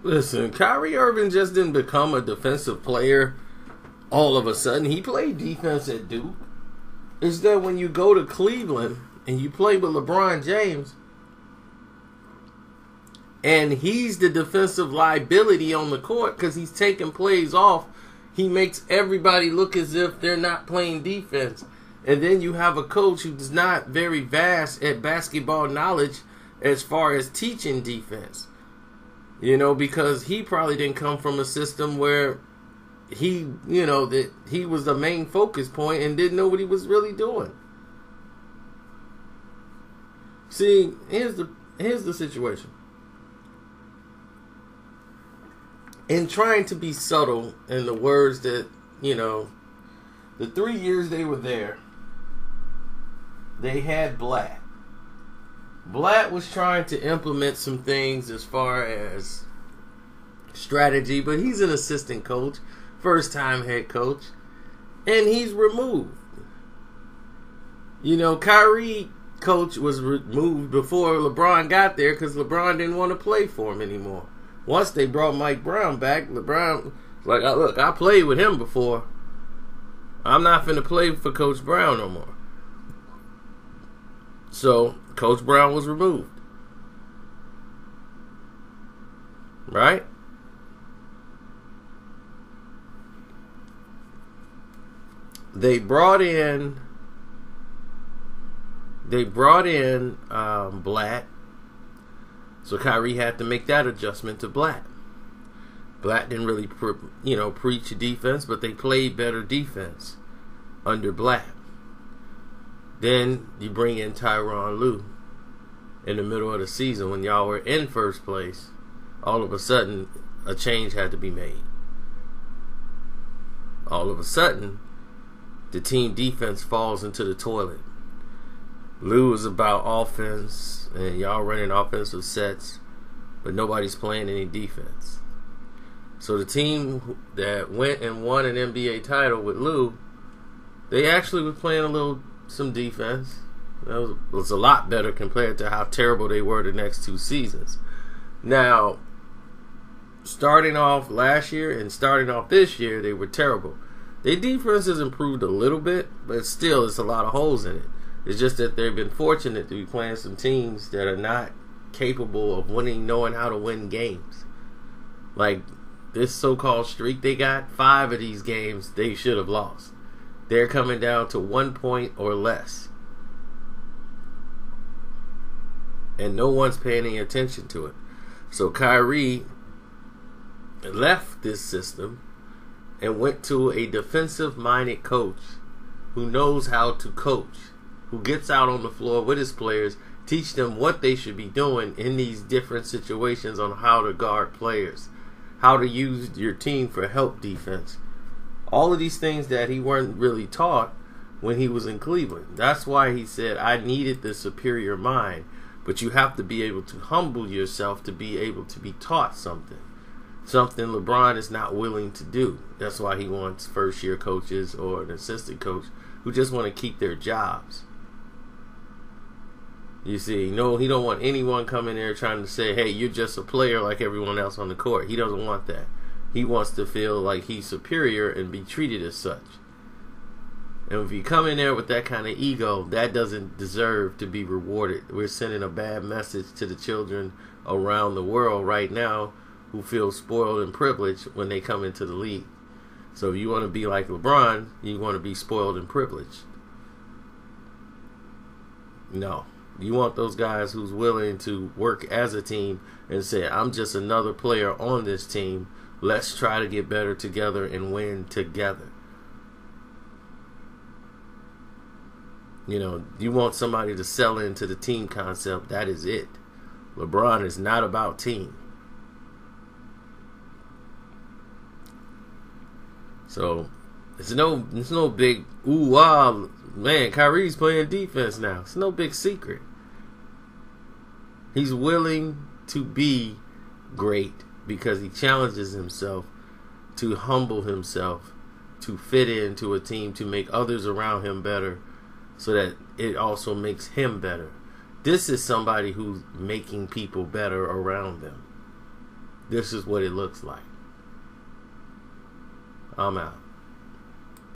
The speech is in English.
Listen, Kyrie Irving just didn't become a defensive player all of a sudden. He played defense at Duke. It's that when you go to Cleveland and you play with LeBron James and he's the defensive liability on the court because he's taking plays off, he makes everybody look as if they're not playing defense. And then you have a coach who's not very vast at basketball knowledge as far as teaching defense. You know, because he probably didn't come from a system where that he was the main focus point and didn't know what he was really doing. See, here's the situation. In trying to be subtle in the words that, the 3 years they were there, they had Blatt. Blatt was trying to implement some things as far as strategy, but he's an assistant coach, first-time head coach, and he's removed. Kyrie coach was removed before LeBron got there because LeBron didn't want to play for him anymore. Once they brought Mike Brown back, LeBron was like, look, I played with him before. I'm not finna play for Coach Brown no more. So, Coach Brown was removed. Right? They brought in Blatt. So Kyrie had to make that adjustment to Blatt. Blatt didn't really preach defense, but they played better defense under Blatt. Then you bring in Tyronn Lue in the middle of the season when y'all were in first place. All of a sudden, a change had to be made. All of a sudden, the team defense falls into the toilet. Lue is about offense, and y'all running offensive sets, but nobody's playing any defense. So the team that went and won an NBA title with Lue, they actually were playing some defense. That was a lot better compared to how terrible they were the next 2 seasons. Now, starting off last year and starting off this year, they were terrible. Their defense has improved a little bit, but still, it's a lot of holes in it. It's just that they've been fortunate to be playing some teams that are not capable of knowing how to win games. Like this so-called streak they got, 5 of these games they should have lost. They're coming down to 1 point or less. And no one's paying any attention to it. So Kyrie left this system and went to a defensive-minded coach who knows how to coach, who gets out on the floor with his players, teach them what they should be doing in these different situations on how to guard players, how to use your team for help defense. All of these things that he weren't really taught when he was in Cleveland. That's why he said, I needed the superior mind. But you have to be able to humble yourself to be able to be taught something. Something LeBron is not willing to do. That's why he wants first-year coaches or an assistant coach who just want to keep their jobs. You see, no, he don't want anyone coming there trying to say, hey, you're just a player like everyone else on the court. He doesn't want that. He wants to feel like he's superior and be treated as such. And if you come in there with that kind of ego, that doesn't deserve to be rewarded. We're sending a bad message to the children around the world right now who feel spoiled and privileged when they come into the league. So if you want to be like LeBron, you want to be spoiled and privileged. No. You want those guys who's willing to work as a team and say, I'm just another player on this team. Let's try to get better together and win together. You want somebody to sell into the team concept. That is it. LeBron is not about team. So it's no big ooh wow, man, Kyrie's playing defense now. It's no big secret. He's willing to be great because he challenges himself to humble himself, to fit into a team, to make others around him better, so that it also makes him better. This is somebody who's making people better around them. This is what it looks like. I'm out.